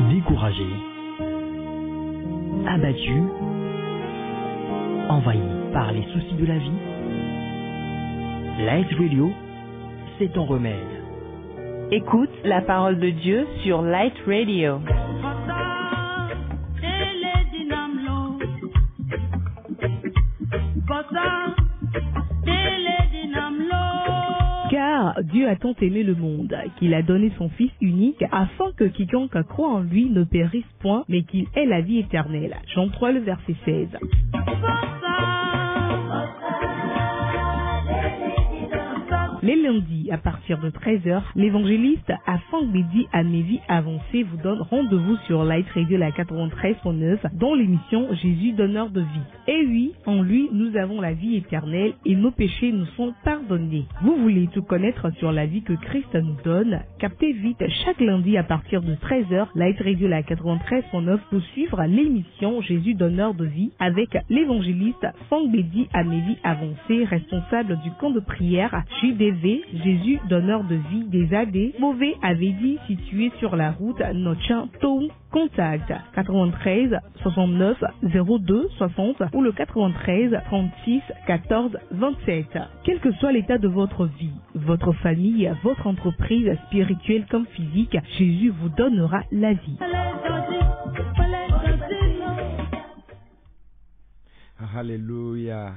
découragé, abattu, envahi par les soucis de la vie, Light Radio, c'est ton remède. Écoute la parole de Dieu sur Light Radio. Car Dieu a tant aimé le monde qu'il a donné son Fils unique afin que quiconque croit en lui ne périsse point mais qu'il ait la vie éternelle. Jean 3, le verset 16. Les lundis, à partir de 13h, l'évangéliste Afang Bedi Amevi Avancé vous donne rendez-vous sur Light Radio la 93.9 dans l'émission Jésus donneur de vie. Et oui, en lui, nous avons la vie éternelle et nos péchés nous sont pardonnés. Vous voulez tout connaître sur la vie que Christ nous donne? Captez vite chaque lundi à partir de 13h, Light Radio la 93.9 pour suivre l'émission Jésus donneur de vie avec l'évangéliste Afang Bedi Amevi Avancé, responsable du camp de prière JDV, Jésus donneur de vie des AD, Mauvais avait dit, situé sur la route Nochin Toum. Contact 93 69 02 60 ou le 93 36 14 27. Quel que soit l'état de votre vie, votre famille, votre entreprise spirituelle comme physique, Jésus vous donnera la vie. Alléluia.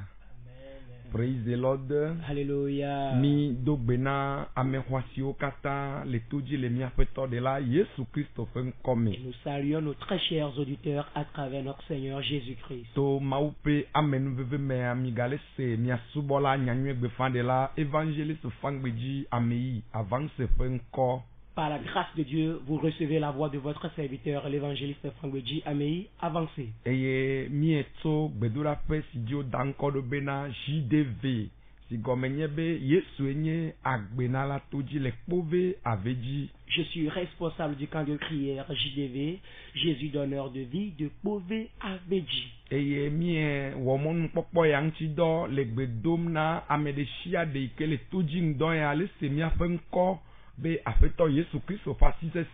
Praise the Lord. Alléluia. Mi dogbena amehwasio kata le tuji le miafeto de la Yesu Christo comme. Nous saluons nos très chers auditeurs à travers notre Seigneur Jésus-Christ. To maupe amen veve me amigale se miasubola nyanywe gbe de la évangéliste fangbeji amei avance fenko. Par la grâce de Dieu, vous recevez la voix de votre serviteur, l'évangéliste Fangbeji Amei, avancé. Eye mieto bedura pe sidio danko do bena JDV. Si gomenyebe Yesu enye agbena la toji le pove aveji. Je suis responsable du camp de prière JDV, Jésus donneur de vie de Pové Aveji. Eye mie womon popo yang ti do le gbedom na amede shia de ke le toji ndo ya le semia fenko. Be afeto Yesu Christo fasise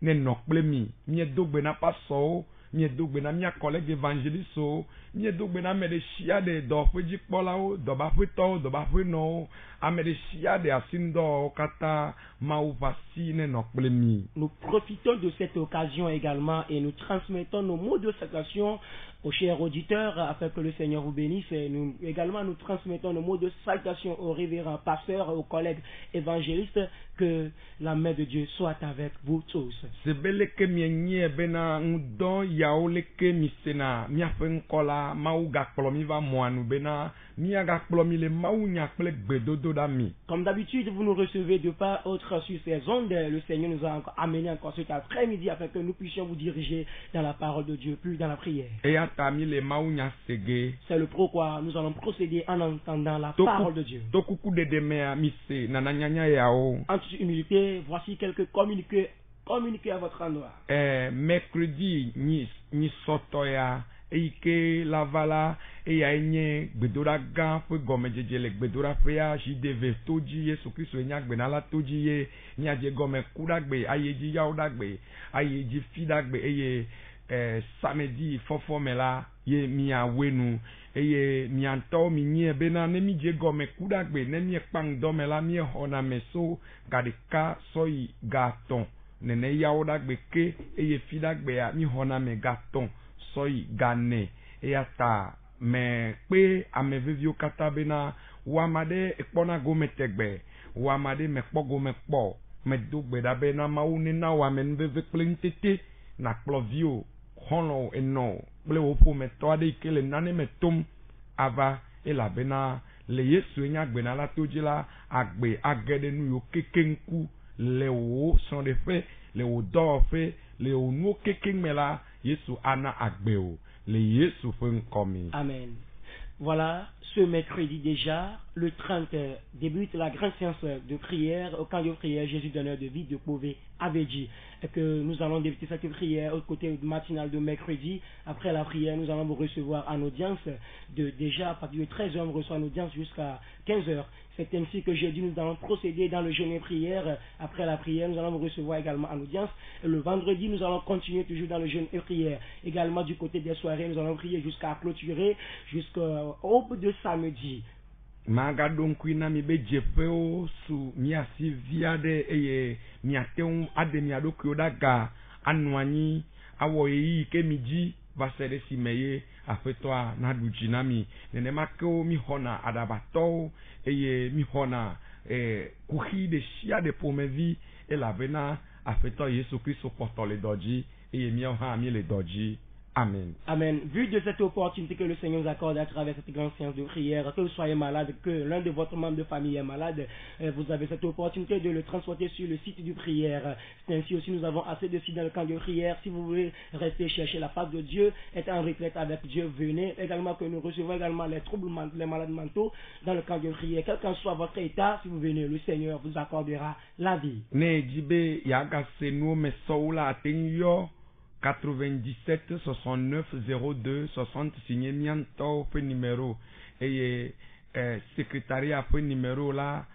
ne nokple mi dogbe na paso mi dogbe na mi collègue évangéliste mi dogbe na me de shia de do feji polao do ba feto do ba feno ame de shia de asindo kata mau fasi ne nokple mi. Nous profitons de cette occasion également et nous transmettons nos mots de salutation aux chers auditeurs afin que le Seigneur vous bénisse. Et nous également nous transmettons nos mots de salutation aux révérends pasteurs, aux collègues évangélistes. Que la main de Dieu soit avec vous tous. C'est belle que mienye bena ndon yaole que misena mia fenkola mau gakplomi va moanu bena mia gakplomi le mau nyakple gbedodo dami. Comme d'habitude, vous nous recevez de part autre sur ces ondes. Le Seigneur nous a encore amené encore cet après-midi afin que nous puissions vous diriger dans la parole de Dieu, puis dans la prière. Et atami le mau nyasege. C'est le pourquoi nous allons procéder en entendant la parole de Dieu. Tokuku de demea mise nananyanya yao. En toute humilité, voici quelques communiqués à votre endroit. Mercredi ni sotoya eike lavala eya enye gbedora gan fe gome jejele gbedora fe ya JDV toji Yesu Kristo enya gbena la toji ye nya je gome kudagbe ayeji yaudagbe ayeji fidagbe eye samedi fofomela ye mia wenu eye mianto minye bena ne mi je gome kudagbe ne mi kpang domela mi hona meso gadeka soi gaton nene yaudagbe ke eye fidagbe ya mi hona me gaton soi gane eyata me pe amevivio kata bena wamade ekpona gome tegbe wamade me kpo gome kpo me dogbe da bena maune na wamen veve plentete na kplovio hono eno ble opo me to ade ikele nane me tom ava ela bena le Yesu enya gbena la tojila agbe agede nu yo kekenku le wo son de fe le wo do fe le wo nu keken mela Yesu ana agbe o le Yesu fen komi. Amen. Voilà, ce mercredi déjà, le 30, débute la grande séance de prière au camp de prière Jésus donneur de vie de Pové Aveji. Et que nous allons débuter cette prière au côté matinal de mercredi. Après la prière, nous allons vous recevoir en audience. Déjà, à partir de 13h, on reçoit en audience jusqu'à 15h. C'est ainsi que jeudi, nous allons procéder dans le jeûne et prière. Après la prière, nous allons vous recevoir également en audience. Et le vendredi, nous allons continuer toujours dans le jeûne et prière. Également du côté des soirées, nous allons prier jusqu'à clôturer, jusqu'au aube de samedi. Maga donkui na mi be jefeo su miasi viade eye miateun ade miadoku daga anuanyi awo yi ke miji vasere simeye afetoa na dujinami nene makeo mi hona adabato eye mi hona kuhi de shia de pomevi e la vena afeto Yesu Christ porto le doji eye mi ha mi le doji. Amen. Amen. Vu de cette opportunité que le Seigneur nous accorde à travers cette grande séance de prière, que vous soyez malade, que l'un de votre membre de famille est malade, vous avez cette opportunité de le transporter sur le site de prière. C'est ainsi aussi nous avons assez de sites dans le camp de prière. Si vous voulez rester chercher la face de Dieu, être en retraite avec Dieu, venez. Également que nous recevons également les troubles, les malades mentaux dans le camp de prière. Quel qu'en soit votre état, si vous venez, le Seigneur vous accordera la vie. Ne jibe yaga senu me soula atenyo 97 69 02 60 signé mianto fait numéro et secrétariat fait numéro là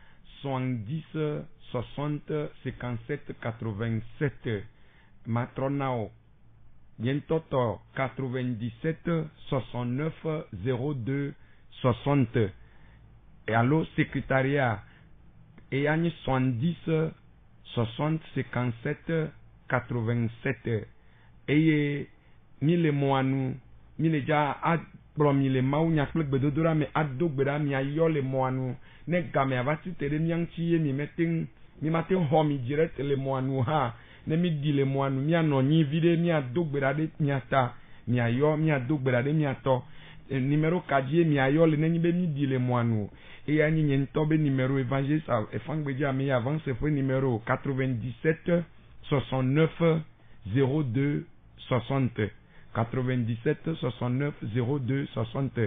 70 60 57 87 matronao bientôt 97 69 02 60 et allo secrétariat et ani 70 60 57 87 eye mile moanu mile ja abro mile maunya kple gbedodora me ado gbeda mi ayo le moanu ne game avati tere mianchi ye mi metin mi matin ho mi direct le moanu ha ne mi di le moanu mi anonyi vide mi ado gbeda de mi ata mi ayo mi ado gbeda de mi ato numéro kadie mi ayo le ne be mi di le moanu e ani nyento be numéro évangile ça efangbeji ami avance fo numéro 97 69 02 60 97 69 02 60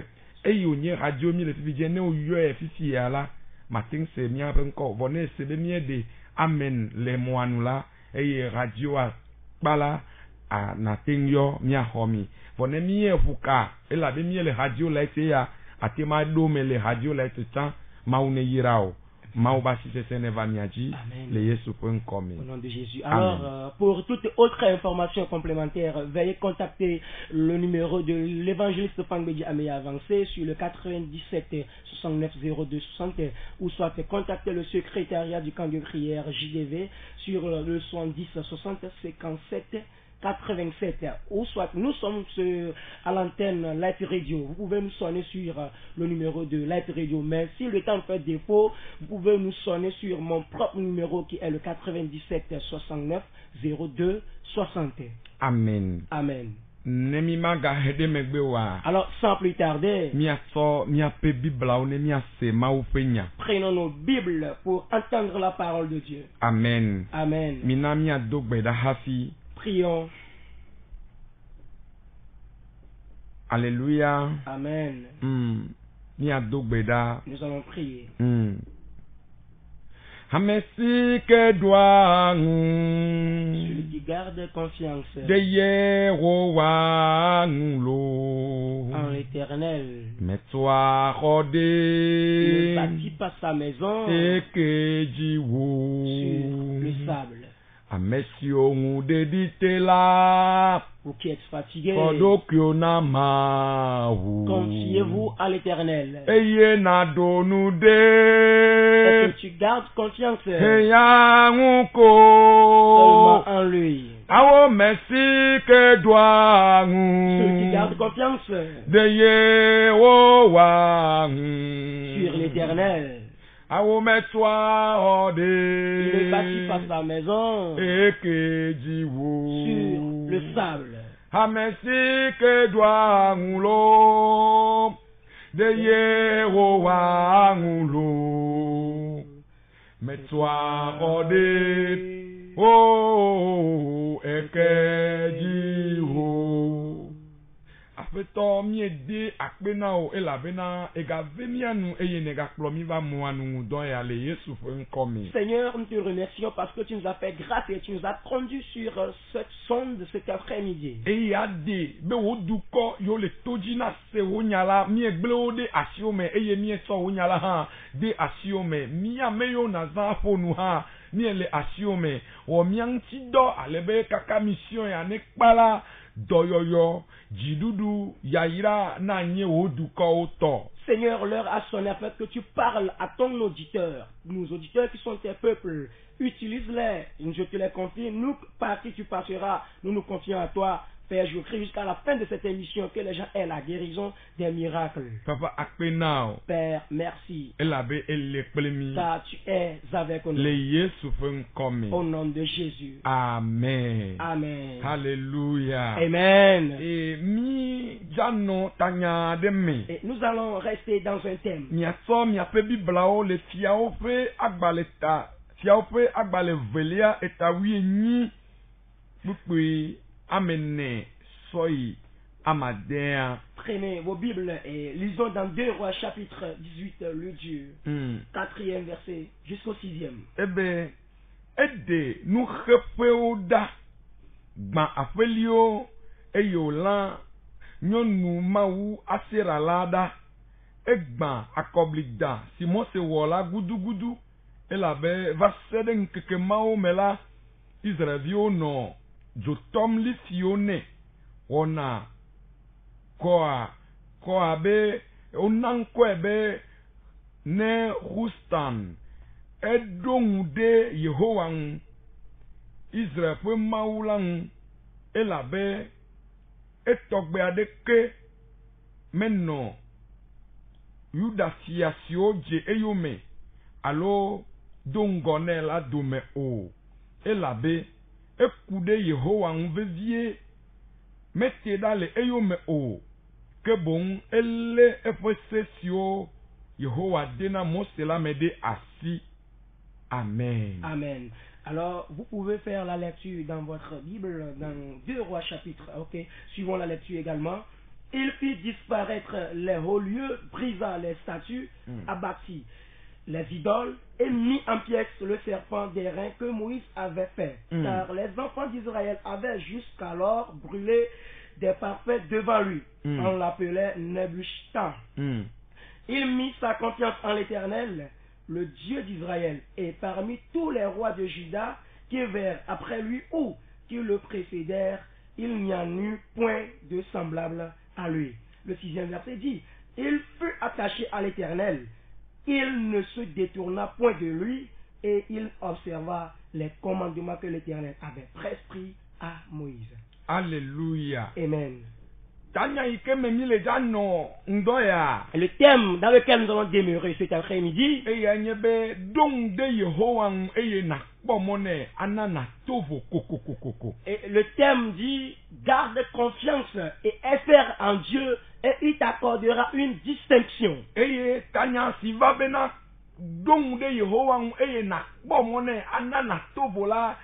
et yonye radio mi le fidje ne oyo e fifi ya la matin se mi abenko vone se be mi de amen le moanu la e radio a bala a natenyo mi ahomi vone mi e fuka e la be mi le radio la ete ya atema do me le radio la ete tan maune yirao. Au nom de Jésus. Alors, pour toute autre information complémentaire, veuillez contacter le numéro de l'évangéliste Fangbedi Ameya Avancé sur le 97 69 02 60 ou soit contacter le secrétariat du camp de prière JDV sur le 70 60 57 87 ou soit nous sommes à l'antenne Light Radio. Vous pouvez nous sonner sur le numéro de Light Radio, mais si le temps fait défaut, vous pouvez nous sonner sur mon propre numéro qui est le 97 69 02 60. Amen. Amen. Alors sans plus tarder, prenons nos Bibles pour entendre la parole de Dieu. Amen. Amen. Prions. Alléluia. Amen. Nous allons prier. Hamesi que doit celui qui garde confiance en l'Éternel. Mais toi, ne bâtit pas sa maison sur le sable. Amesio dédité là. Vous qui êtes fatigués, confiez-vous à l'Éternel. Et que tu gardes confiance seulement en lui. Ceux qui gardent confiance sur l'Éternel. Il ne bâtit pas sa maison sur le sable. Afeto miede akpena o elabena egavemianu eyenega plomiva muanu don ya le Yesu fenkomi. Seigneur, nous te remercions parce que tu nous as fait grâce et tu nous as conduits sur cette sonde cet après-midi. Eyade be woduko yo le tojina se wonyala mi egbleo de asiome eye mi so wonyala ha de asiome mi ameyo naza fonu ha mi le asiome o mi anti do alebe kaka mission ya ne kpala doyoyo jidudu yaira na nye woduko oto. Seigneur, l'heure a sonné afin que tu parles à ton auditeur. Nos auditeurs qui sont tes peuples, utilise-les, je te les confie. Nous, par qui tu passeras, nous nous confions à toi. Père, je prie jusqu'à la fin de cette émission que les gens aient la guérison des miracles. Papa akpenao. Père, merci. Elabe eleplemi. Car tu es avec nous. Le Yesu fenkomi. Au nom de Jésus. Amen. Amen. Alléluia. Amen. Et mi jano tanya de me. Et nous allons rester dans un thème. Miaso miape biblao le fiaofe agbaleta. Fiaofe agbale velia etawi ni. Bupui amene soy amadea. Prenez vos Bibles et lisons dans 2 Rois chapitre 18 le Dieu. 4e verset jusqu'au 6e. Ebe ede nu khefeo da gba afelio eyolan nyonu mawu aseralada egba akoblida si mo se wola gudugudu elabe va sede nkeke mawo mela Israelio no jotom li fione ona koa be onanko ebe ne hustan edonde Yehowan Israel pe maulan elabe etogbe adeke menno Yuda fiasio je eyome alo dongone la dome o elabe ekude Yehowan vevie mette dale eyome o que bon elle efesio Yehowa dena Mose la mede assis. Amen. Amen. Alors, vous pouvez faire la lecture dans votre Bible, dans 2 Rois chapitre, ok. Suivons la lecture également. Il fit disparaître les hauts lieux, brisa les statues, abattit les idoles et mit en pièces le serpent d'airain que Moïse avait fait. Car les enfants d'Israël avaient jusqu'alors brûlé des parfaits devant lui. On l'appelait Nebuchadnezzar. Il mit sa confiance en l'Éternel, le Dieu d'Israël, et parmi tous les rois de Juda qui vinrent après lui ou qui le précédèrent, il n'y en eut point de semblable à lui. Le 6e verset dit, il fut attaché à l'Éternel, il ne se détourna point de lui, et il observa les commandements que l'Éternel avait prescrits à Moïse. Alléluia. Amen. Tanya memi le jano ndoya. Le thème dans lequel nous allons demeurer cet après-midi, Eye nyebe dong de Yehowan eye na pomone anana tovo koko. et le thème dit garde confiance et espère en Dieu et il t'accordera une distinction. Eye tanya siva bena dong de Yehowan eye na pomone anana tovo la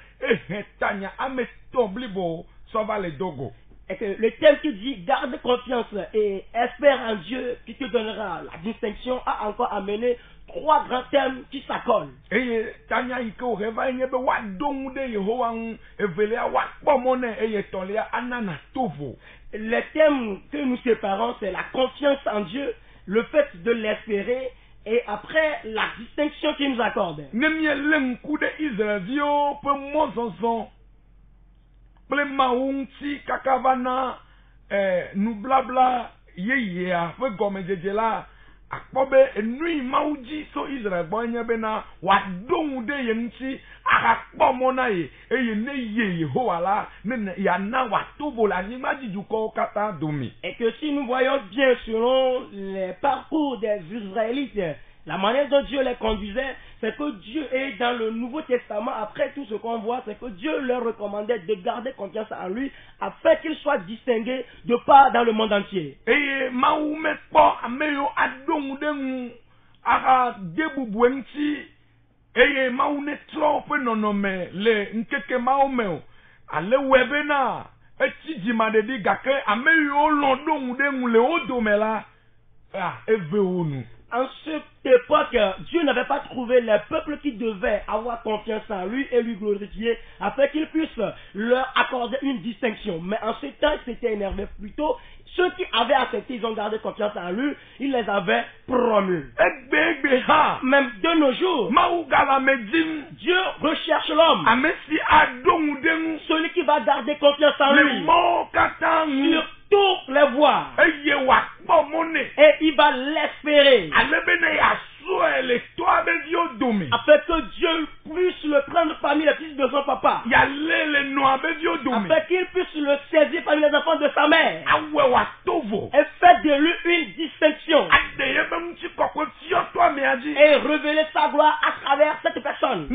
tanya ame toblibo sova le dogo. Et que le thème qui dit garde confiance et espère en Dieu qui te donnera la distinction a encore amené 3 grands thèmes qui s'accordent. Eye tanya ike o reva nyebe wa dong de Yehowan evelia wa pomone eye tolia anana tovo. Les thèmes que nous séparons, c'est la confiance en Dieu, le fait de l'espérer et après la distinction qu'il nous accorde. Nemie lenku de Israelio pe mozonzon. Ple maunti kakavana nu blabla ye fe gome jeje la akpobe enui mauji so Israel bonya bena wa dongu de yenchi akpo mona ye ne ye Yehowa la ne ya na wa tobo la ni majiju ko kata domi. Et que si nous voyons bien selon les parcours des Israélites, la manière dont Dieu les conduisait, c'est que Dieu est dans le Nouveau Testament, après tout ce qu'on voit, c'est que Dieu leur recommandait de garder confiance en lui afin qu'ils soient distingués de part dans le monde entier. Et maume po ameyo adongu dengu aga debubuenchi et maune trop nonome le nkeke maume ale webena Eti dimandedi gake ame yo londo ngude ngule odome la. Ah, eve onu. En cette époque, Dieu n'avait pas trouvé les peuples qui devaient avoir confiance en lui et lui glorifier afin qu'il puisse leur accorder une distinction. Mais en ce temps, il s'était énervé plutôt. Ceux qui avaient accepté, ils ont gardé confiance en lui, il les avait promus. Même de nos jours, Dieu recherche l'homme. Celui qui va garder confiance en lui. Sur toutes les voies. Et il va l'espérer. Afin que Dieu puisse le prendre parmi les fils de son papa. Afin qu'il puisse le saisir parmi les enfants de sa mère. Et faire de lui une distinction. Et révéler sa gloire à travers cette personne. Si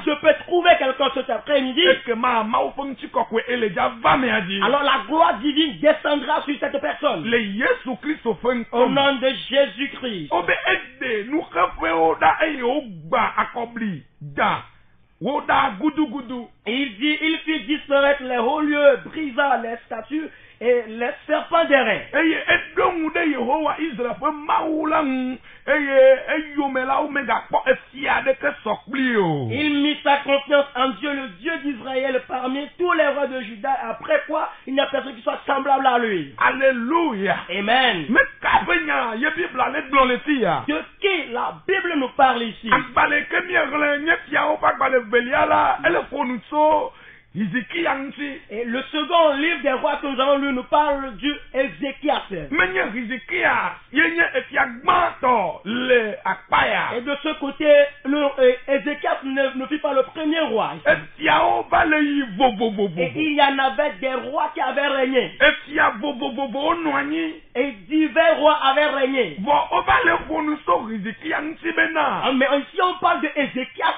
je peux trouver quelqu'un cet après-midi, alors la gloire divine descendra sur cette personne. Au nom de Jésus-Christ. Et il dit, il fit disparaître les hauts lieux, brisa les statues et les serpents d'airain. Il mit sa confiance en Dieu, le Dieu d'Israël, parmi tous les rois de Juda, après quoi il n'y a personne qui soit semblable à lui. Alléluia. Amen. De qui la Bible nous parle ici? Et le second livre des rois que nous avons lu nous parle du Ézéchias. Et de ce côté, Ézéchias ne fut pas le premier roi. Et il y en avait des rois qui avaient régné. Et divers rois avaient régné. Mais ici on parle de Ézéchias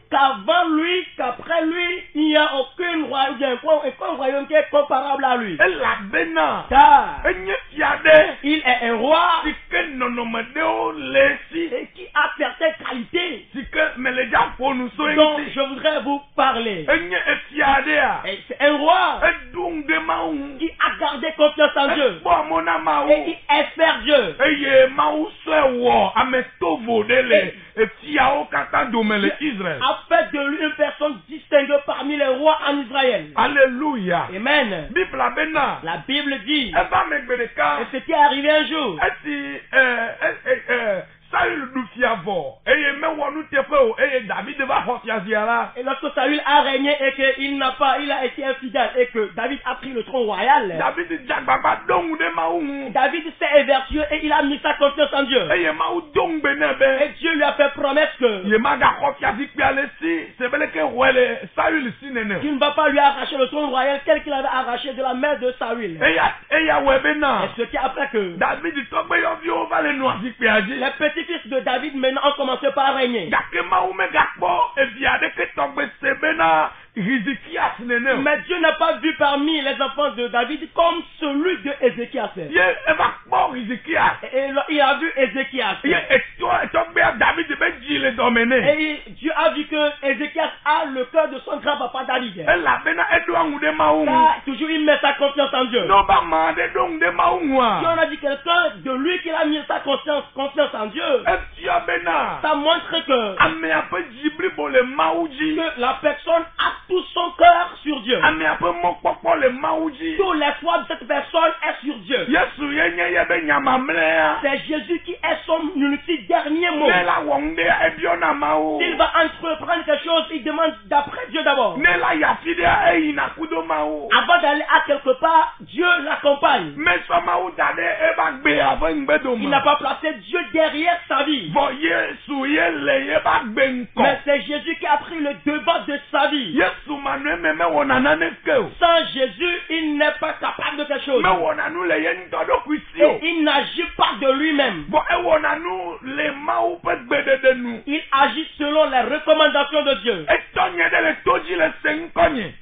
qu'avant lui, qu'après lui, il n'y a aucun royaume qui est comparable à lui. Car il est un roi et qui a certaines qualités dont je voudrais vous parler. Et c'est un roi qui a gardé confiance en Dieu et qui espère Dieu. A fait de lui une personne distinguée parmi les rois en Israël. Alléluia. Amen. La Bible dit, et c'était arrivé un jour. Et lorsque Saül a régné et qu'il a été infidèle et que David a pris le trône royal, David s'est évertué et il a mis sa confiance en Dieu. Et Dieu lui a fait promesse que qu'il ne va pas lui arracher le trône royal tel qu'il avait arraché de la main de Saül. Et ce qui a fait que les petits-fils de David maintenant ont commencé par régner. Mais Dieu n'a pas vu parmi les enfants de David comme celui de Ézéchias. Et il a vu Ézéchias. Et Dieu a vu que Ézéchias a le cœur de son grand-papa David. Car toujours il met sa confiance en Dieu. Dieu en a dit quelqu'un de lui qu'il a mis sa confiance en Dieu. Ça montre que la personne a tout son cœur sur Dieu. Tout l'espoir de cette personne est sur Dieu. C'est Jésus qui est son ultime dernier mot. S'il va entreprendre quelque chose, il demande d'après Dieu d'abord. Avant d'aller à quelque part, Dieu l'accompagne. Il n'a pas placé Dieu derrière sa vie. Mais c'est Jésus qui a pris le devant de sa vie. Sans Jésus, il n'est pas capable de quelque chose. Et il n'agit pas de lui-même. Il agit selon les recommandations de Dieu.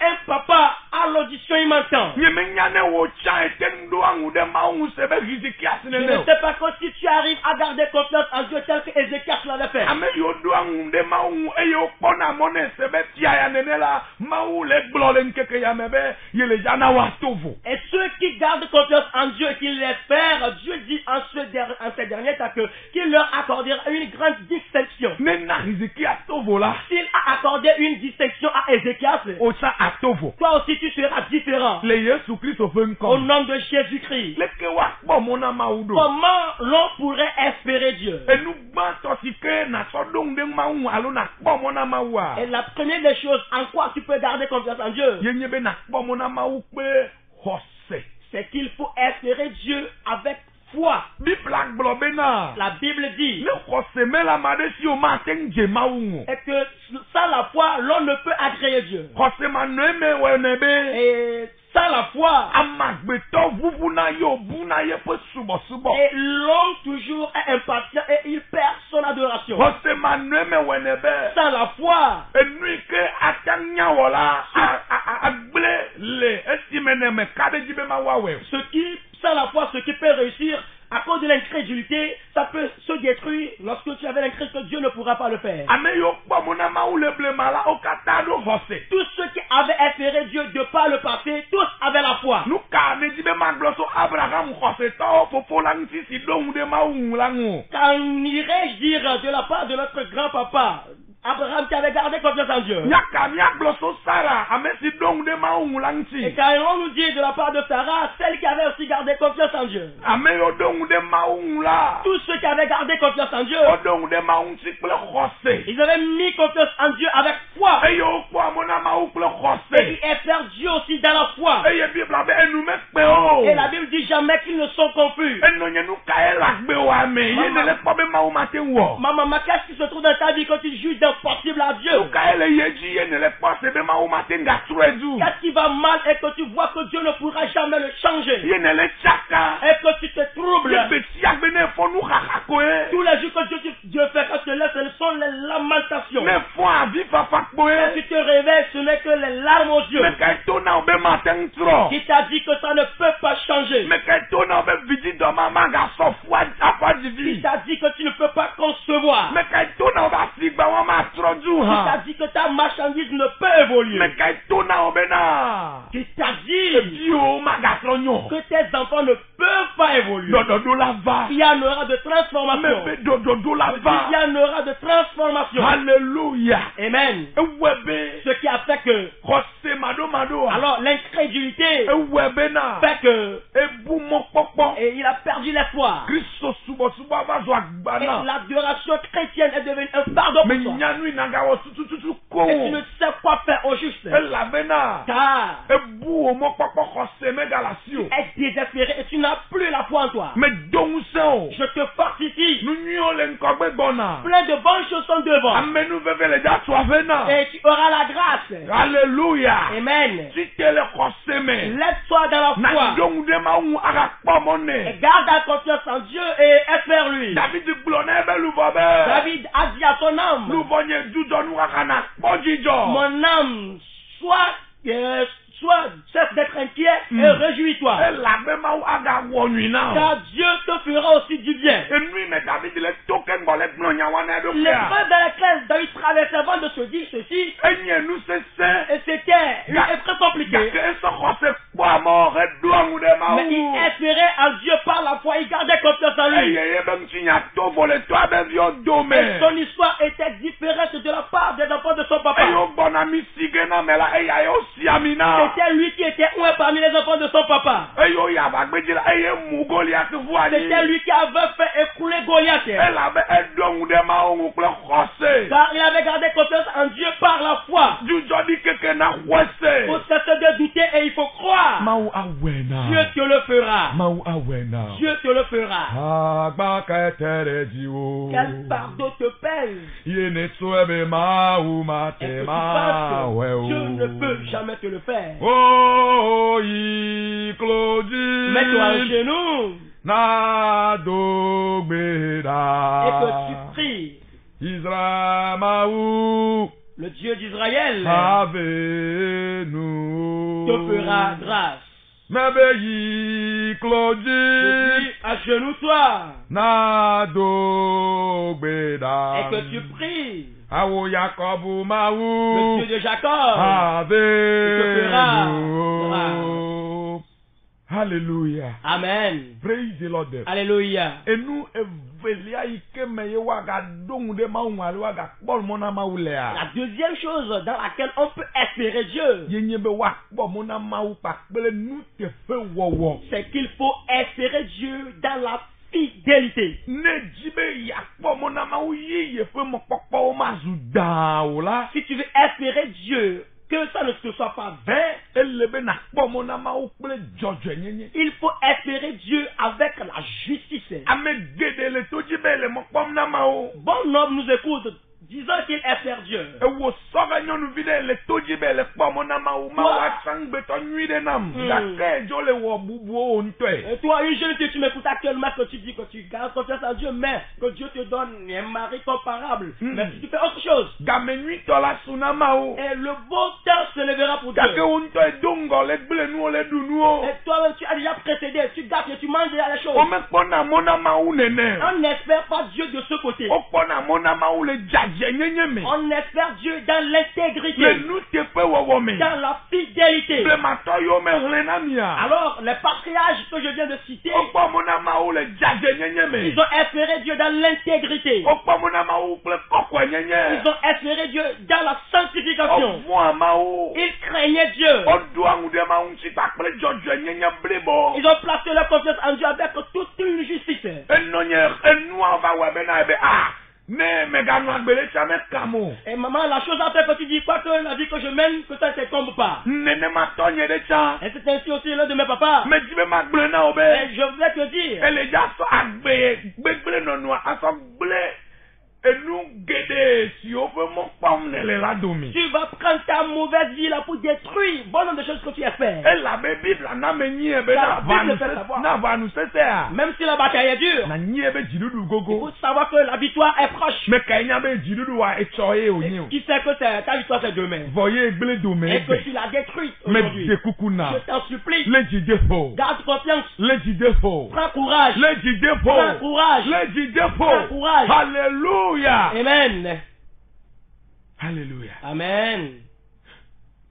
Un papa à l'audition, il m'entend. Je ne sais pas que si tu arrives à garder confiance en Dieu tel que Ézéchias amone sebe tia ya nene la maou le glole nkeke ya mebe yele jana wa tovo. Et ceux qui gardent confiance en Dieu et qui l'espèrent, Dieu dit en ces derniers temps qu'il leur accordera une grande distinction. Nena riziki a tovo la. S'il a accordé une distinction à Ézéchias, Osa a tovo. toi aussi tu seras différent. Le Yesu Christ Au nom de Jésus-Christ. Leke wa kpo mona maudo. Comment l'on pourrait espérer Dieu? Et nous bantosike na sodong de maou alo na kpo mona mawa. Et la première des choses, en quoi tu peux garder confiance en Dieu, Yenyebe na kpo mona maou pe hose. c'est qu'il faut espérer Dieu avec foi. Biblak blobena. La Bible dit Le hose me la made si o maten je maou. et que sans la foi, l'on ne peut agréer Dieu. Hose maneme wenebe. Et sans la foi, Amagbeto vuvuna yo buna ye pe subo subo. et l'homme toujours est impatient et il perd son adoration. Hose maneme wenebe. Sans la foi, Enuike atanya wala agble le estimene me kade jibe mawawe. sans la foi, ce qui peut réussir à cause de l'incrédulité, ça peut se détruire lorsque tu avais l'incrédulité que Dieu ne pourra pas le faire. Ame yo kpo mona maou le ble mala okata do hose. Tous ceux qui avaient espéré Dieu de par le passé, tous avaient la foi. Nou ka ne jibe magloso Abraham hose to fofo lang si dong de maou lango. Qu'en irais-je dire de la part de notre grand-papa, Abraham qui avait gardé confiance en Dieu? Nyaka nyagloso Sarah ame si dong de maou lang Et si. quand on nous dit de la part de Sarah, celle qui avait aussi gardé confiance en Dieu. Ame yo dong de maou la. Tous ceux qui avaient gardé confiance en Dieu, O dong de maou si ple hose. ils avaient mis confiance en Dieu avec foi. E yo kpo mona maou ple Et hose. ils espèrent Dieu aussi dans la foi. E ye Bible abe enu me kpe o. Et la Bible dit jamais qu'ils ne sont confus. Enonye nou ka e lakbe wa me. Ye ne le kpo be maou maten wo. Maman, qu'est-ce qui se trouve dans ta vie quand tu juges d'impossible à Dieu? Nou ka e le yeji ye ne le kpo se be maou maten ga tredu. Qu'est-ce qui va mal et que tu vois que Dieu ne pourra jamais le changer? Ye ne le chaka. Et que tu te troubles. Ye beti ak bene fon nou kakako e. Tous les jours que Dieu fait quand tu te lèves, ce sont les lamentations. Ne fon avi fafak bo Quand e. tu te réveilles, ce n'est que les larmes aux yeux. Me ka tona ou be maten tro. Qui t'a dit que ça ne peut pas changer? Me ka tona ou be vidi do mama ga so fwa afa Qui divi. t'a dit que tu ne peux pas concevoir? Me ka tona ou ba sigba wa ma trodu Qui t'a ha. dit que ta marchandise ne peut évoluer? Me ka tona ou be na. Qui t'a dit Dio maga tronyo. que tes enfants ne peuvent pas évoluer? Do la va. Il y en aura de transformation. Me do la va. Il y en aura de transformation. Alléluia. Amen. Ewebe. Ce qui a fait que, Jose mado. alors l'incrédulité Ewebe na. fait que, Ebu mo popo. et il a perdu l'espoir. Kristo subo va zo Et agbana. l'adoration chrétienne est devenue un fardeau Me pour toi. nyanu nanga wo tutu ko. Et tu ne sais quoi faire au juste. Elabena. Car Ebu o mo popo Jose me galasio. tu es désespéré et tu n'as plus la foi en toi. Me dongusen. Je te fortifie. Nu nyo le nkogbe bona. Plein de bonnes choses sont devant. Amenu veve le ja soavena. Et tu auras la grâce. Alléluia. Amen. Si te le Jose me. Lève-toi dans la Na foi. dongu de ma ou aga kpo Et mone. garde ta confiance en Dieu et espère lui. David glone be luvobe. David a dit à son âme, Luvonye dudo nu aga na kpo jijo. mon âme, sois cesse d'être inquiet et réjouis-toi. Elabe ma ou aga wonui na. Car Dieu te fera aussi du bien. Enui me David le token bole gnonya wane do Les kia. preuves dans lesquelles David traversait avant de se dire ceci, Enye nu se se. et c'était une épreuve compliquée. Gake eso Jose kpo amor edouangu de ma Mais il ou. espérait en Dieu par la foi, il gardait confiance en lui. Eyeye ben tinya to vole to abe vio Et dome. son histoire était différente de la part des enfants de son papa. Eyo bon ami sige na mela eya yo si amina. C'était lui qui était un parmi les enfants de son papa. Eyo ya bagbejila eye mu Goliath vuani. C'était lui qui avait fait écrouler Goliath. Elabe edouangu de ma ou kple Jose. Car il avait gardé confiance en Dieu par la foi. Du jodi keke na Il faut Jose. cesser de douter et il faut croire. Mau awena. Dieu te le fera. Mau awena. Dieu te le fera. Agba ketere jiwo. Quel fardeau te pèse? Yene soebe ma ou Et que mate tu ma penses we que ou. Dieu ne peut jamais te le faire. Oh yi Claudine. Mets-toi à genoux Na et dogbeda. que tu pries. Israël ma ou. Le Dieu d'Israël Ave nous. te fera grâce. Mebe yi Je Claudine. dis, agenouille-toi Na dogbeda. et que tu pries. Awo Jacob Le Maou. Dieu de Jacob. Alléluia. Hallelujah. Amen. Praise the Lord. Alléluia. Et nous, evelia ike meye waga dong de maunga waga bol mona maulea. La deuxième chose dans laquelle on peut espérer Dieu, Yenye be wak bo mona mau pak bele nous te fe wowo. c'est qu'il faut espérer Dieu dans la fidélité. Ne jibe yak bo mona mau yi ye fe mo pokpo mazu da ola. Si tu veux espérer Dieu, que ça ne te soit pas vain, Elebe na bo mona mau bele jojo nyenye. il faut espérer Dieu avec la justice. Ame gede le to jibe le mo pom na mau. Bon homme nous écoute, disant qu'il espère Dieu. E wo soga nyonu vide le to jibe le pom na mau ma wa sang beto nyuide nam. Da ke jo le wo bubu o ntoe. Et toi, une jeune que tu m'écoutes actuellement, que tu dis que tu gardes confiance en Dieu, mais que Dieu te donne un mari comparable. Mais si tu fais autre chose, Game nuit tola suna mau. et le beau temps se lèvera pour Dieu. Kake untoe dongo le ble nu le du nu o. Et toi-même, tu as déjà précédé, tu gâtes et tu manges déjà les choses. O me pona mona mau nene. On n'espère pas Dieu de ce côté. O pona mona mau le jaje nyenye me. On espère Dieu dans Le l'intégrité, nu te pe wowo me. dans la fidélité. Le mato yo me hlena mia. Alors, les patriarches que je viens de citer, O po mona mau le jaje nyenye me. ils ont espéré Dieu dans l'intégrité. O po mona mau ple kokwe nyenye. Ils ont espéré Dieu dans la O sanctification. vwa mau. Ils craignaient Dieu. O douang de mau si tak ple jojo nyenye blebo. Ils ont placé leur confiance en Dieu avec toute une justice. Enonye enwa va webe na ebe ne me ganwa gbele chame kamo. Et maman, la chose après que tu dis quoi que la vie que je mène, que ça ne te tombe pas. Nene ma tonye de cha. Et c'est ainsi aussi l'un de mes papas. Me jibe ma gbele na obe. Et je voulais te dire, Elle est déjà agbe non noir aso blé et nous guider si on veut mon pomme ne la domi. tu vas prendre ta mauvaise vie là pour détruire bon nombre de choses que tu espères. Elle la Bible na me nie be La na Bible fait savoir. va nous c'est ça. Même si la bataille est dure, Na nie be jidudu il gogo. faut savoir que la victoire est proche. Me kanya be jidudu wa echoye Et onye. qui sait que ta victoire c'est demain. Voyez blé domé. Et que tu l'as détruite Me aujourd'hui. de kukuna. Je t'en supplie, Le jidefo. garde confiance, Le jidefo. prends courage, Le jidefo. prends courage. Le jidefo. Prends courage. Alléluia. Amen. Alléluia. Amen.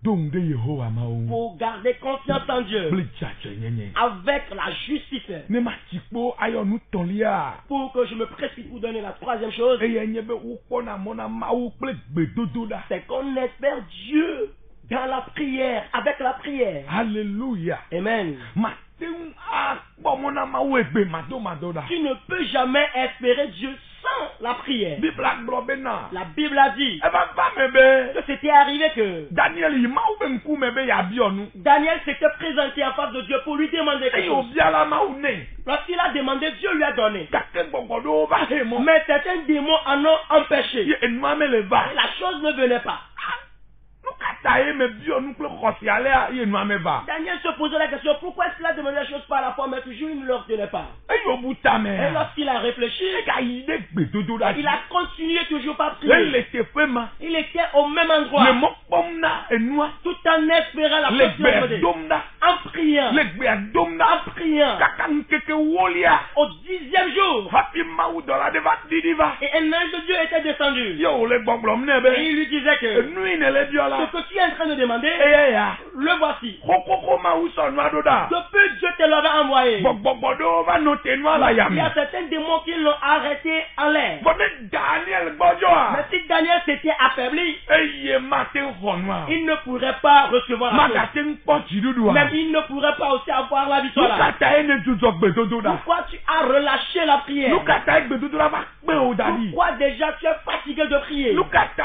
Donc de Yehowa maou. Faut garder confiance en Dieu Blé jaje nyenye. avec la justice. Ne ma tikpo ayo nou ton lia. Pour que je me précipite pour donner la troisième chose, Eye nyebe ou kona mona ma ou ple bedodo da. c'est qu'on espère Dieu dans la prière, avec la prière. Alléluia. Amen. Ma te a bo mona ma ou egbe mado da. Tu ne peux jamais espérer Dieu sans la prière. Bible ak blobena. La Bible a dit E ba ba mebe. que c'était arrivé que Daniel yi ma ou be nku mebe ya bionu. Daniel s'était présenté en face de Dieu pour lui demander E quelque yo chose. bia la ma ou ne. Lorsqu'il a demandé, Dieu lui a donné. Kake gbogodo ba he mo. Mais certains démons en ont empêché. Ye enwa me le ba. Et la chose ne venait pas. Nou kata e me bionu ple khosi ale a ye enwa me ba. Daniel se posait la question, pourquoi est-ce qu'il a demandé la chose par la fois, mais toujours il ne leur tenait pas. E yo buta me. Et lorsqu'il a réfléchi, E ka yi de bedodo da. il a continué toujours par Le prier. le te fe ma. Il était au même endroit, Le mo pom na enwa. tout en espérant la Le continuité. gbe domda. En priant, Le gbe domda. en priant, Kaka nkeke wolia. au 10e jour, Happy maou dola de va didiva. et un ange de Dieu était descendu. Yo le gbogbom Et nebe. il lui disait que Nui ne le diola. ce que tu es en train de demander, Eye ya. le voici. Kokoko maou son doda. Depuis Dieu te l'avait envoyé. Gbogbogbodò va noter noir la Il y a yami. certains démons qui l'ont arrêté en l'air. Bonne Daniel Bodjoa. Mais si Daniel s'était affaibli, Eye matin noir. il ne pourrait pas recevoir la chose. Magatin pochi doudou. Même il ne pourrait pas aussi avoir la victoire là. Lukata ene jujok bedodo da. Pourquoi tu as relâché la prière? Lukata ek bedodo la va pe o dadi. Pourquoi déjà tu es fatigué de prier? Lukata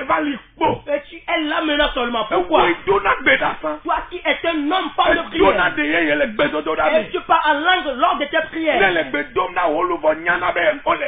eva likpo. Et tu es là maintenant seulement. Pourquoi? Ewe dona beda san. Toi qui es un homme pas de Dona prière. de ye le bedodo da Et mi. tu parles en langue lors de tes Ne prières. le bedom na woluvo nyana be. Ole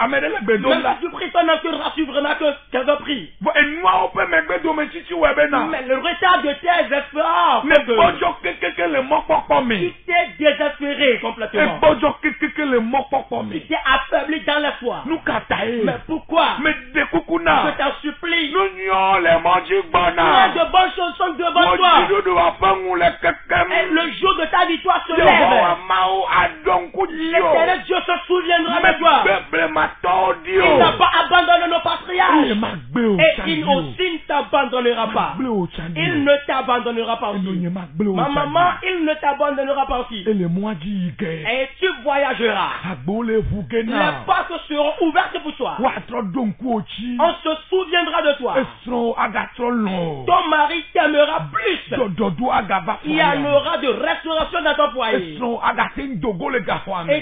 amede le bedom Même la. si tu pries ton âme, tu rassures vraiment que quelqu'un prie. Enwa ope me bedom e chichi webe na. Mais le retard de tes efforts Ne fait que bojo kekeke le mokpokpo tu mi. t'es désespéré E complètement. bojo kekeke le mokpokpo Tu mi. t'es affaibli dans la foi. Nou kata e. Mais pourquoi? Me de Je kukuna. t'en supplie. Nou nyon le manji Plein gbana. de bonnes choses sont devant toi. Moji dodo apangu le kekem. Et le jour de ta victoire se Yehowa lève. mao adonku L'éternel Dieu se souviendra de toi. Il n'a pas abandonné nos patriarches. Et il aussi ne t'abandonnera pas. Il ne t'abandonnera pas aussi. Ma maman, il ne t'abandonnera pas aussi. Et tu voyageras. Les portes seront ouvertes pour toi. On se souviendra de toi. Ton mari t'aimera plus. Il y en aura de restauration dans ton foyer. Et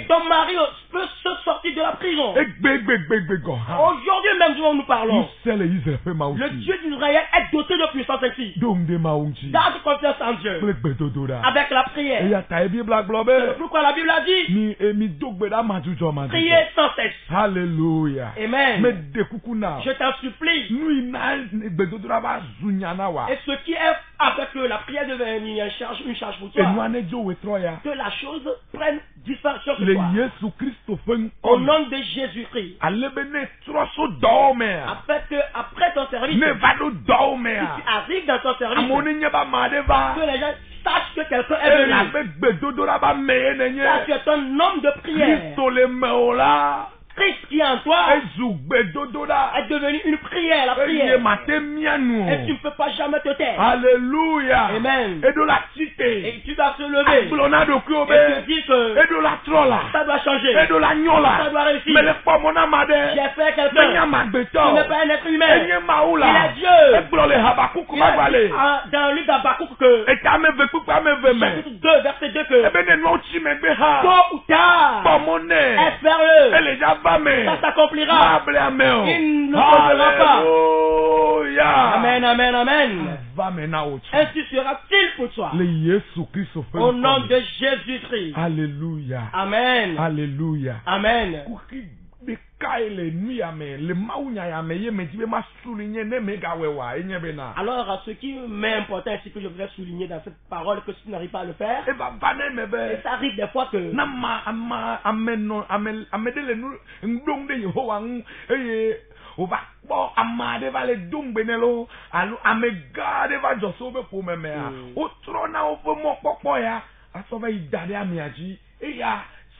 ton mari peut se sortir de la prison. Aujourd'hui même, nous parlons. Le Dieu d'Israël est doté de puissance ainsi. Garde confiance en Dieu. Avec la prière. C'est pourquoi la Bible a dit priez sans cesse. Alléluia. Amen. Je t'en supplie. Et ce qui est avec la prière devient une charge pour toi. Que la chose prenne disparition sur toi. Au nom de Jésus-Christ. Afin que après ton service, si tu arrives dans ton service, que les gens sachent que quelqu'un est venu. Car tu es un homme de prière. Christ qui est en toi est devenu une prière, la prière. Et tu ne peux pas jamais te taire. Alléluia. Amen. Et tu dois se lever et te dire que ça doit changer. Ça doit réussir. J'ai fait quelqu'un. Tu n'es pas un être humain. Il est Dieu. Il a dit dans le livre d'Habakkuk que chapitre 2 verset 2 que tôt ou tard, espère-le. Ça s'accomplira. Il ne tombera pas. Amen, amen, amen. Ainsi sera-t-il pour toi. Au nom de Jésus-Christ. Alléluia. Amen. Alléluia. Amen. Alors, ce qui m'est important, c'est que je voudrais souligner dans cette parole que si tu n'arrives pas à le faire, et ça arrive des fois que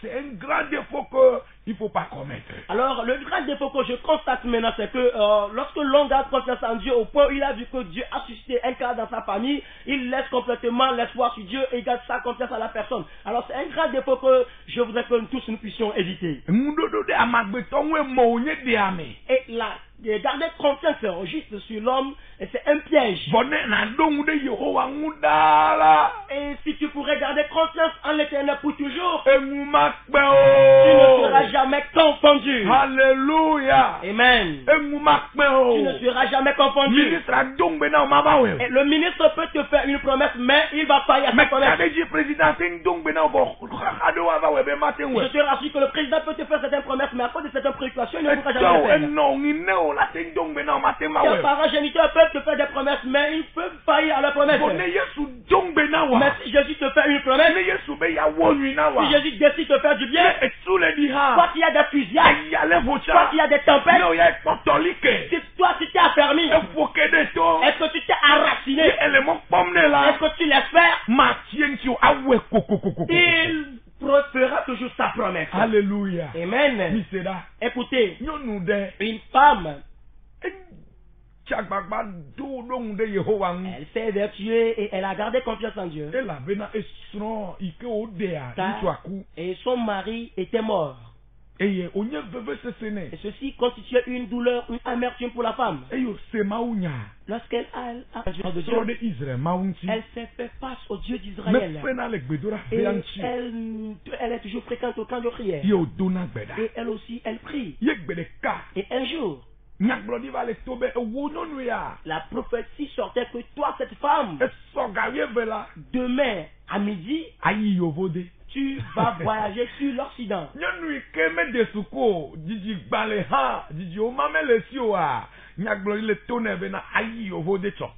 c'est un grand défaut qu'il ne faut pas commettre. Alors, le grand défaut que je constate maintenant, c'est que lorsque l'on garde confiance en Dieu, au point où il a vu que Dieu a suscité un cas dans sa famille, il laisse complètement l'espoir sur Dieu et il garde sa confiance à la personne. Alors, c'est un grand défaut que je voudrais que nous tous nous puissions éviter. Et là, garder confiance juste sur l'homme, c'est un piège. Et si tu pourrais garder confiance en l'Éternel pour toujours, tu ne seras jamais confondu. Alléluia. Amen. Tu ne seras jamais confondu. Et le ministre peut te faire une promesse, mais il va faillir à sa promesse. Je te rassure que le président peut te faire certaines promesses, mais à cause de certaines préoccupations, il ne pourra jamais le faire. Les parents géniteurs peuvent te faire des promesses, mais ils peuvent faillir à la promesse. Mais si Jésus te fait une promesse, si Jésus décide de faire du bien, soit il y a des fusillades, soit il y a des tempêtes, si toi tu t'es affermi, est-ce que tu t'es enraciné, est-ce que tu laisses faire, il fera toujours sa promesse. Alléluia. Amen. Écoutez, une femme, elle s'est vertueuse et elle a gardé confiance en Dieu. Et son mari était mort. Et ceci constituait une douleur, une amertume pour la femme. Lorsqu'elle a elle s'est fait face au Dieu d'Israël. Et elle est toujours fréquente au camp de prière. Et elle aussi, elle prie. Et un jour, la prophétie sortait que toi, cette femme, demain à midi, tu vas voyager sur l'Occident.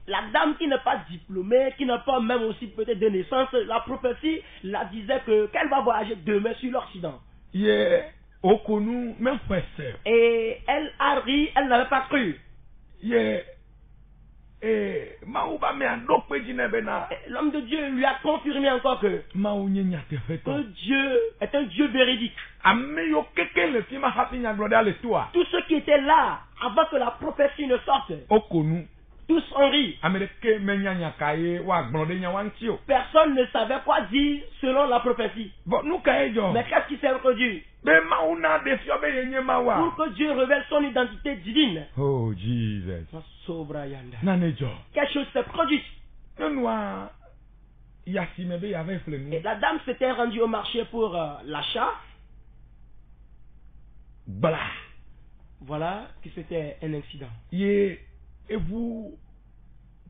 La dame qui n'est pas diplômée, qui n'a pas même aussi peut-être de naissance, la prophétie la disait qu'elle va voyager demain sur l'Occident. Et elle a ri, elle n'avait pas cru. Maouba me andokpe jinebena. L'homme de Dieu lui a confirmé encore que Maou nyenya te feto. Dieu est un Dieu véridique. Ameyo keke le fima hapi nyaglode ale toi. Tous ceux qui étaient là avant que la prophétie ne sorte, Okonu. tous ont ri. Amerike menyanya kaye wa glode nyawantio. Personne ne savait quoi dire selon la prophétie. Bon nous kaye jo. Mais qu'est-ce qui s'est produit? Be mauna defio be yenye mawa. Pour que Dieu révèle son identité divine. Oh Jesus. Nane jo. Quelque chose s'est produit. Nonwa yasimebe yave flemu. Et la dame s'était rendue au marché pour l'achat. Bla. Voilà que c'était un incident. Et vous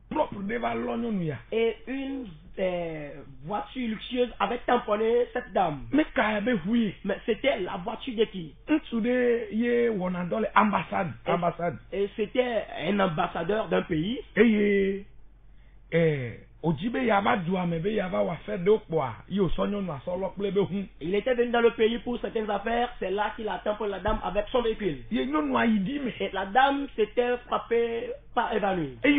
propre devant l'oignon. Et une voiture luxueuse avait tamponné cette dame. Mais oui. Mais c'était la voiture de qui? Ambassade. Et c'était un ambassadeur d'un pays. Et il était venu dans le pays pour certaines affaires. C'est là qu'il a tamponné la dame avec son véhicule. Et la dame s'était frappée par évanouie. Et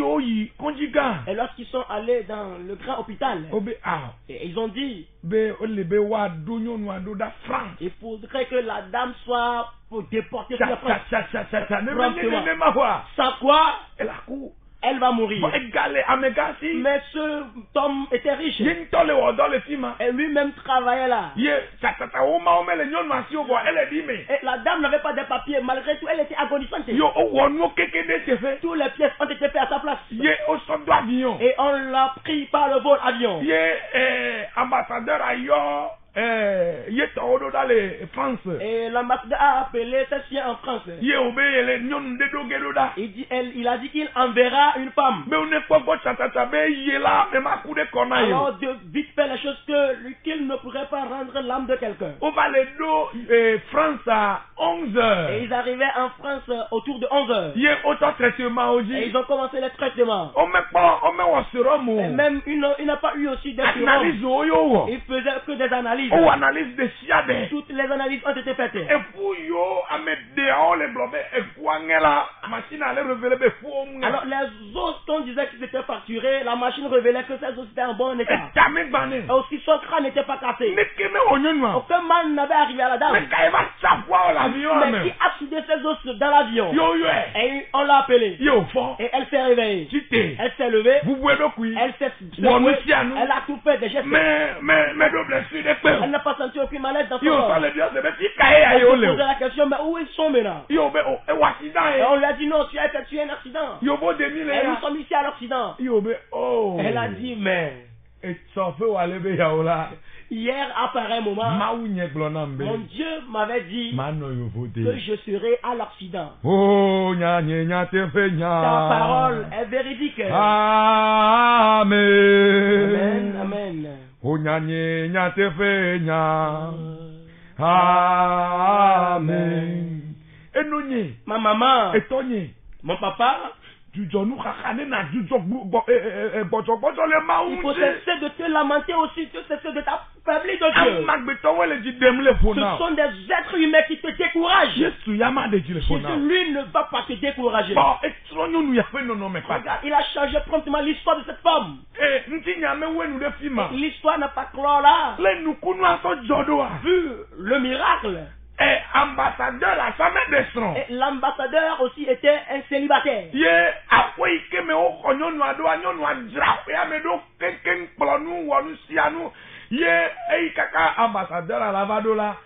lorsqu'ils sont allés dans le grand hôpital, et ils ont dit il faudrait que la dame soit déportée sur la France. Sans quoi elle va mourir. Mais ce homme était riche. Et lui-même travaillait là. Et la dame n'avait pas de papier. Malgré tout, elle était agonisante. Tous les pièces ont été faites à sa place. Et on l'a pris par le vol avion. Ambassadeur et l'ambassadeur a appelé ses chiens en France. Il a dit qu'il enverra une femme. Alors de vite faire les choses qu'il ne pourrait pas rendre l'âme de quelqu'un. France à 11h. Et ils arrivaient en France autour de 11h. Et ils ont commencé les traitements. Et même il n'a pas eu aussi des sérum. Il faisait que des analyses. Toutes les analyses ont été faites. Alors les os qu'on disait qu'ils étaient facturés, la machine révélait que ces os étaient en bon état. Et aussi son crâne n'était pas cassé. Aucun mal n'avait arrivé à la dame. Mais qui a soudé ses os dans l'avion? Et on l'a appelée. Et elle s'est réveillée. Elle s'est levée. Elle s'est secouée. Elle a tout fait des gestes. Elle n'a pas senti aucun malaise dans son corps. Elle se posait la question, mais où ils sont maintenant? Et on lui a dit non, tu as effectué un accident. Et nous sommes ici à l'accident. Elle a dit mais hier, à pareil moment, mon Dieu m'avait dit que je serai à l'accident. Ta parole est véridique. Amen. Amen. Amen. Ma maman, mon papa, il faut cesser de te lamenter aussi, de cesser de t'affaiblir de Dieu. Ce sont des êtres humains qui te découragent. Jésus, lui, ne va pas te décourager. Regarde, il a changé promptement l'histoire de cette femme. L'histoire n'a pas clos là. Vu le miracle. Et ambassadeur la femme d'Estron. Et l'ambassadeur aussi était un célibataire. Ambassadeur à Lavadola.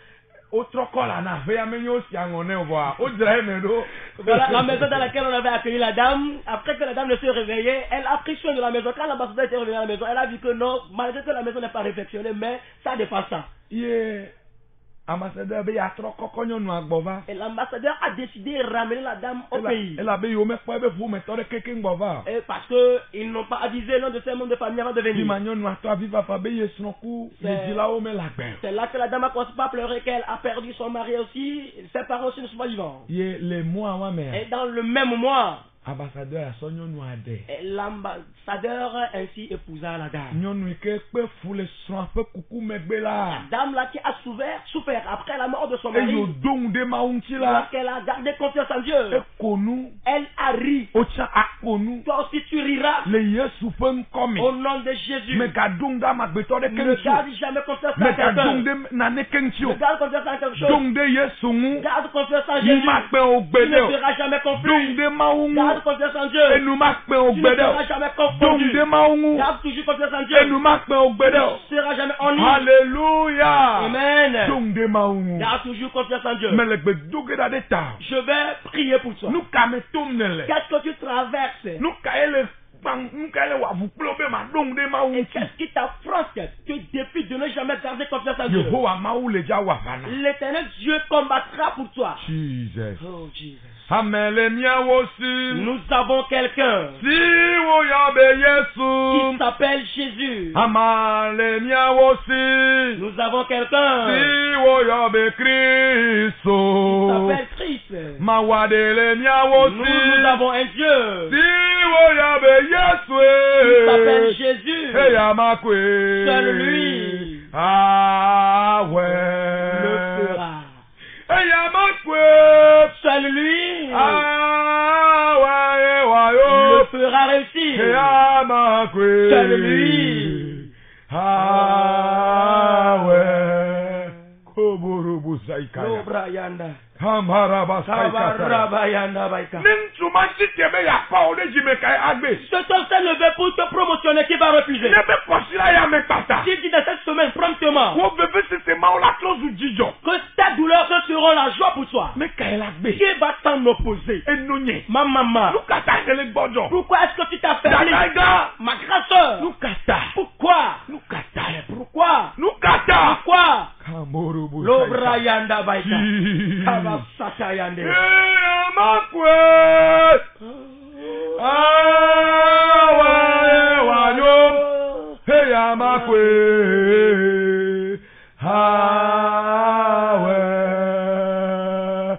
Voilà, la maison dans laquelle on avait accueilli la dame, après que la dame ne s'est réveillée, elle a pris soin de la maison. Quand l'ambassadeur était réveillé à la maison, elle a vu que non, malgré que la maison n'est pas réfectionnée, mais ça dépasse ça. Et l'ambassadeur a décidé de ramener la dame au pays. Et parce qu'ils n'ont pas avisé l'un de ses membres de famille avant de venir. C'est là que la dame a commencé à pleurer qu'elle a perdu son mari aussi. Ses parents aussi ne sont pas vivants. Et dans le même mois, ambassadeur a son nyɔnu aɖe. Et l'ambassadeur ainsi épousa la dame. Nyɔnu yi ke kpe fu le srɔ̃a ƒe kuku megbe la. Dame là qui a souffert après la mort de son Eye mari. wòdo ŋu ɖe Mawu ŋuti la. Parce qu'elle a gardé confiance en Dieu. Eko nu. Elle a ri. Wotsa akpo nu. Toi aussi tu riras. Le Yesu ƒe ŋkɔ me. Au nom de Jésus. Megado ŋu ɖe amegbetɔ ɖeke Ne ŋuti o. garde jamais confiance en Megado ŋu quelqu'un. ɖe naneke ŋuti o. Ne garde confiance en quelque Do chose. ŋu ɖe Yesu ŋu. Garde confiance en Jésus. Numakpe o gbe Tu ɖe ne o. seras jamais Do ŋu confus. ɖe Mawu ŋu. Garde confiance en Dieu. Enumakpe o Tu gbe ne ɖe o. seras jamais Do ŋu confondu. ɖe Mawu ŋu. Garde toujours confiance en Dieu. Enumakpe o gbe ɖe o. Tu ne seras jamais ennuyé. Alléluia. Amen. Do ŋu ɖe Mawu ŋu. Garde toujours confiance en Dieu. Me le gbe do ge ɖa ɖe ta. Je vais prier pour toi. Nu ka me tom ne le. Qu'est-ce que tu traverses? Nu ka ye le kpam. Nu ka ye le wɔ avu kple wo be ma do ŋu ɖe Mawu Et ŋuti. qu'est-ce qui t'affronte, te défie de ne jamais garder confiance en Dieu? Yehowa Mawu le dza wɔ aʋa na. L'Éternel Dieu combattra pour toi. Jesus. Oh Jesus. Ame le miawo si. Nous avons quelqu'un Si woyɔ be qui Yesu. s'appelle Jésus. Ama le miawo si. Nous avons quelqu'un Si woyɔ be qui Kristo. s'appelle Christ. Mawade le miawo Nous si. avons un Dieu Si woyɔ be qui s'appelle Yesu. Jésus. Eya makwe. Seul lui Ah le ouais. fera. Eya makwe. Seul lui Ah ouais le wayo. fera réussir. Eya makwe. Seul lui. Ah ouais. Koborobo saikaya. Lobrayanda. Hamaraba saikaya. Kabarabayanda baika. Nintuma siteme ya pa ode jime kai agbe. Cet homme s'est levé pour te promotionner qui va refuser. Nebe kosila ya me pata. Si dit dans cette semaine promptement Wo bebe sese ma ola close u jijo. que tes douleurs seront la joie pour toi, Me kai lagbe. qui va t'en opposer? Enonye. Ma maman, Lukata ele gbojo. pourquoi est-ce que tu t'affaiblis? Dadaga. Ma grande sœur, Lukata. pourquoi? Lukata. Pourquoi? Lukata. Pourquoi? Kamorobo. Lobrayanda baika. Jesus. Kabasatayande. Eya makwe. Ah ouais wayo. Eya makwe. Ah ouais.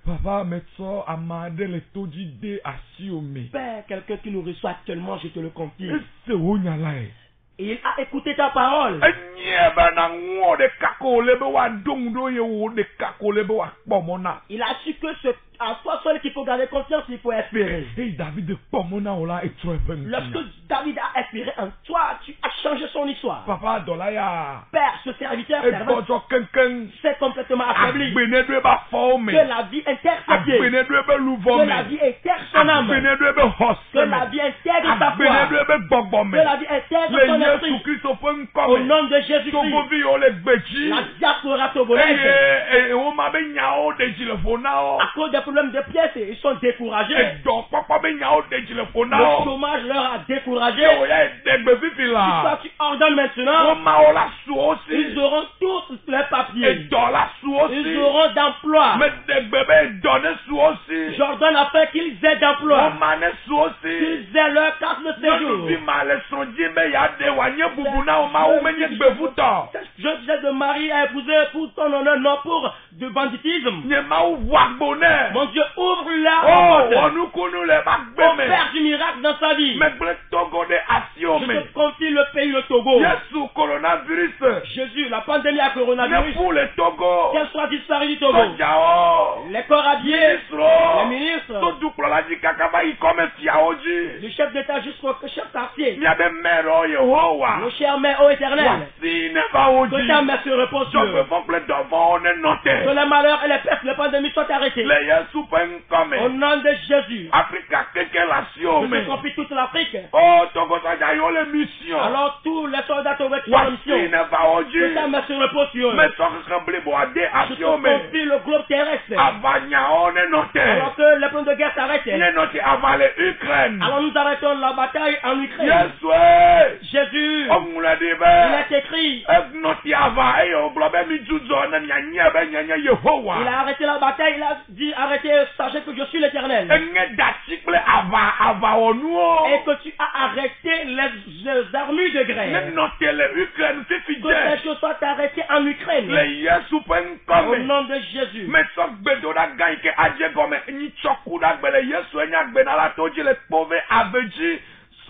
Papa metso amade le toji de asiome. Père, quelqu'un qui nous reçoit actuellement, je te le confie. Ese wo nyalae. Il a écouté ta parole. Enye ba na ngo de kako lebe wa dong do ye wo de kako lebe wa pomona. Il a su que c'est à toi seul qu'il faut garder confiance, il faut espérer. Hey David de pomona ola etro even. Lorsque David a espéré en toi, tu as changé son histoire. Papa dolaya. Père, ce serviteur E servant bojo kenken. s'est complètement affaibli. Agbene dwe ba fome. Que la vie intègre sa pied. Agbene dwe be Que luvome. la vie intègre son âme. Agbene dwe be Que hoseme. la vie intègre sa Agbene foi. dwe be gbogbome. Que la vie intègre son Le Yesu esprit. Kristo fe Au nkome. nom de Jésus-Christ, Togovi o le gbeji. la diaspora togolaise, Eye o ma be nyao de jilefona o. à cause des problèmes de pièces, ils sont découragés. Edo papa be nyao de jilefona Le o. chômage leur a découragé. Yo ya degbe fifi Toi, la. tu ordonnes O maintenant, ma o la su osi. ils auront tous les papiers. Edo la su osi. Ils auront d'emploi. Me degbe be edo ne su osi. J'ordonne afin qu'ils aient O d'emploi. ma ne su osi. Qu'ils aient leur carte de séjour. Nyɔnuvi ma le srɔ̃dzi be yeaɖe wòanye bubu na wo mawu menye gbevutɔ. Je disais de Marie à épouser pour ton honneur, non pour du banditisme. Nye mawu ʋu agbo nɛ. Mon Dieu, ouvre la O porte. wɔ nukunu le ba gbe me. Opère du miracle dans sa vie. Megblẽ Togo ɖe asiwo Je me. te confie le pays, le Togo. Yesu coronavirus. Jésus, la pandémie à Ne coronavirus, fu le Togo. qu'elle soit disparue du Togo. Sɔdzawo. Les corps habillés, les Ministrewo. ministres, To dukplɔla dzi kaka va yi kɔme fiawo dzi. du chef d'État jusqu'au chef quartier, Miabe mɛrɛwo Yehowa. nos chers mères ô éternels, Wasi ne va wo que ta dzi. main se repose sur eux. Dzɔgbevɔ kple dɔvɔwo ne nɔ Que te. les malheurs et les pestes, les pandémies soient arrêtés. Le Yesu ƒe Au ŋkɔme. nom de Jésus, Afrika keke le asiwo je me. te confie toute l'Afrique. O tɔgɔsadza yiwo le mission. Alors tous les soldats togois qui sont en Wasi mission, ne va wo que ta dzi. main se repose sur eux. Me sɔ xexem blibo ade Je te asiwo me. confie le globe terrestre. Avanyawo ne nɔ Alors te. que les plans de guerre s'arrêtent, Ne nɔ te ava le Ukraine. alors nous arrêtons la bataille en Ukraine. Yesue. Jésus, Ɔŋlɔ ɖi il be. est écrit, Enɔ te ava eye wògblɔ be midzudzɔ ne mianye be nye nye il Yehowa. a arrêté la bataille, il a dit arrêtez, sachez que je suis l'Éternel. Enye dati kple avawɔnuwo. Et que tu as arrêté les armures de Ne guerre. nɔ te le Ukraine fifi Que dze. ces choses soient arrêtées en Ukraine. Le Yesu ƒe Au ŋkɔme. nom de Jésus. Mesɔ gbedoɖa gã yi ke adze gɔme nyitsɔku ɖa gbe le Yesu enya gbenala toji le kpove aveji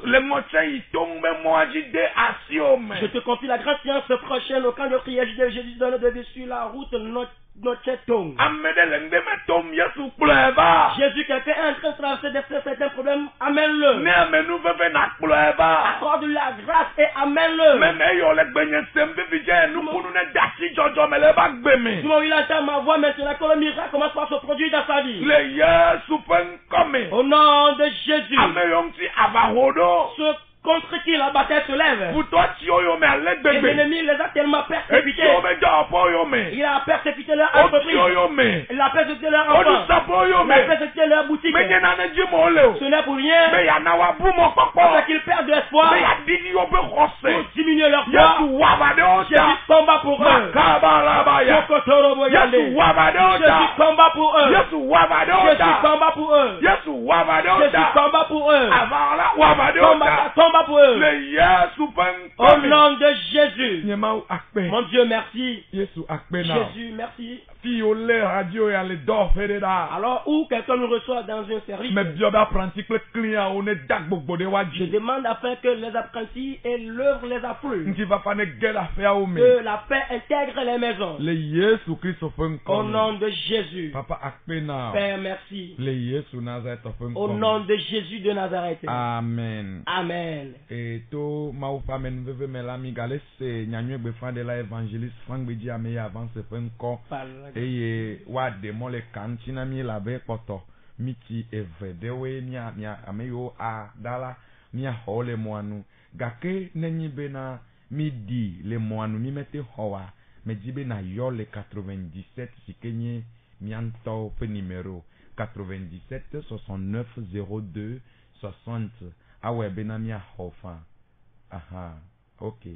le montagnes tombent moi de asiome. Je te confie la grande science prochaine au camp de prière de Jésus donne de sur la route notre tombe. Amène le ndeme tombe Yesu pleuva. Jésus quelqu'un est en train de traverser certains problèmes, amène-le. Ne amène-nous veve na pleuva. Accorde la grâce et amène-le. Même yo le gbenye sembe vidje nous pour nous ne dati jojo mais le ba gbeme. Tout le monde il entend ma voix maintenant que le miracle commence par se produire dans sa vie. Le Yesu pen come. Au nom de Jésus. Ameyong ti avahodo. Contre qui la bataille se lève. Pour toi, tu yo me ale Et bebe. l'ennemi les a tellement persécutés. Yo me japo yo me. Il a persécuté leur entreprise. Yo me. Il a persécuté leur O du enfant. sapo yo Il a me. persécuté leur boutique. Me je na ne ji mo le o. Ce n'est pour rien. Me ya na wa bu mo popo. Parce qu'ils perdent l'espoir. Me ya digi yo be Pour khose. diminuer leur Yesu foi. wabade Jésus oja. combat pour eux. Makabalabaya. Yesu wabade Jésus oja. combat pour eux. Yesu wabade Jésus oja. combat pour eux. Yesu wabade Jésus oja. combat pour eux. Avala wabade oja. Combat pour eux. Le Yesu pen Au come. nom de Jésus. Nyema akpe. Mon Dieu, merci. Yesu akpe na. Jésus, merci. Fi o le radio ya le do fere da. Alors, où quelqu'un nous reçoit dans un service, Me bioba apprenti kle client on est dag gbogbo de je waji. demande afin que les apprentis et l'œuvre les affluent. Nti va pa ne gel affaire o me. Que la paix intègre les maisons. Le Yesu Christ pen Au come. nom de Jésus. Papa akpe na. Père, merci. Le Yesu Nazareth pen Au come. nom de Jésus de Nazareth. Amen. Amen. Et to ma ou famen veve me la mi gale se nyanywe gbe fan de la évangéliste Frank Beji ame avance pen ko. Eye wa demo le kantina mi la be poto miti evedewe mia ameyo a dala mia hole moanu gake nenyi bena midi le moanu mi mete howa me jibe na yo le 97 sikenye mianto pe numéro 97 69 02 60 awe bena mia hofa aha OK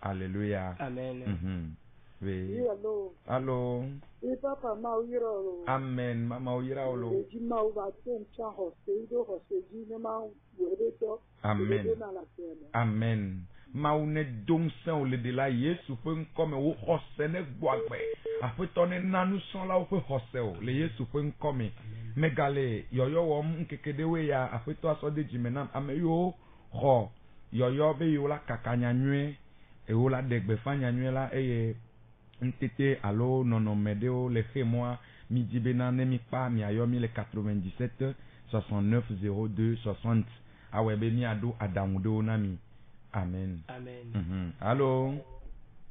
alléluia Amen. Oui. Allô. Allô. Oui, papa, ma ouyiro. Amen. Mama ouyira olo. Eji ma uba ten chan hose, ido hose ji ne ma wede to. Amen. Amen. Ma une dong sen o le de la Yesu pe nkome o hose ne gbagbe. Afe tone nanu son la o pe hose o. Le Yesu pe nkome. Megale yoyo wo nkekede we ya afe to aso de jimena ame yo ho. Yoyo be yo la kakanya nwe. E o la degbe fanya nwe la eye ntete alo nono medeo le moi mi dibena ne mi pa mi ayo mi le 97 69 02 60 awebe mi ado adamudo na mi amen. Allo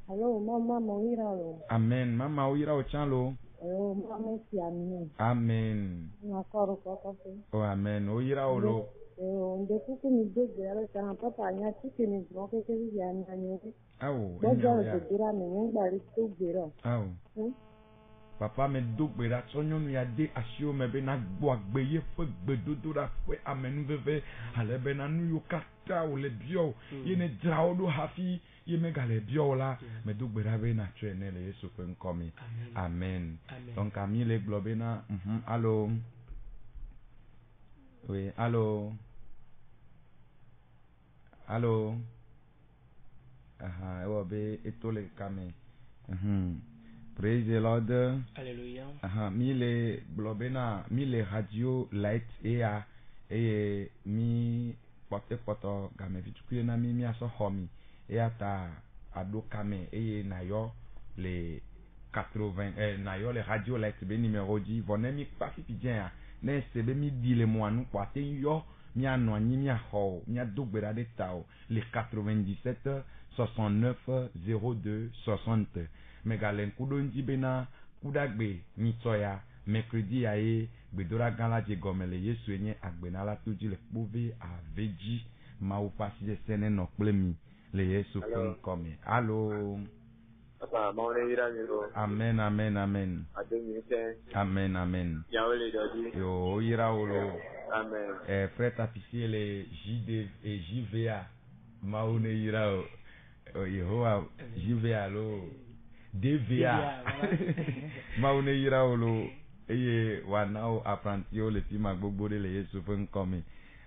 Mama moira lo. Amen. Mama oira o chanlo. Mama si amen. Amen. Na koro ko fe. Oh amen. Oira olo. Depuis que nous deux guerres, ça n'a pas pagné, tout que nous avons fait que nous avons gagné. Ah oh. Ah oh. Papa me dogbe da sonyo nu ya de asio me be na gbo agbeye fe gbedodo da fe amenu veve ale be na nu yo kata o le bio ye ne drawo do hafi ye me gale bio la me dogbe da be na tue ne le Yesu pe nkomi. Amen. Donc ami le globe na allo. Oui, allo. Allo. Aha, ewo be etole kame. Praise the Lord. Alléluia. Aha, mile globena, mile radio light ea mi poto game vitukule na mi aso homi ea ta ado kame na yo le 80 na yo le radio light be numéro 10 vonemi pa fipidien na sebe mi di le mo anu kwate yo mi anu anyi mi ho mi adogbera de tao le 97 69 02 60 megalen kudonji bena kudagbe mitsoya mercredi aye gbedora gala je gomele Yesu enye agbena la toji le pove aveji ma ou pasi de sene no plemi le Yesu fun come. Allo. Papa, ma on ira miro. Amen, amen, amen. Ademite. Amen, amen. Yawele dodi. Yo ira olo. Amen. Frère tapissier le JD et JVA ma on ira o Yehowa JVA lo DVA ma une ira olo eye wanao apprentio le tima gbogbo de le Yesu fun come.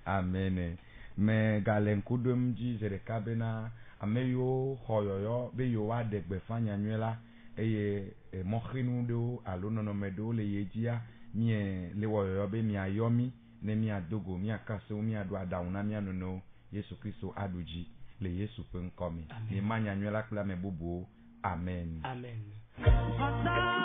Amen. Me galen kudum ji zere kabena ameyo hoyoyo be yo wa degbe fanya nwela eye mokhinu do alo nono medo le yejia mi le woyoyo be mi ayomi ne míadogo míakasewo míaɖo aɖaŋu na mía nonowo Yesu Kristo aɖu dzi le Yesu ƒe ŋkɔ me. Mi ma nyanyuie la kple ame bubuwo. Amen. Amen.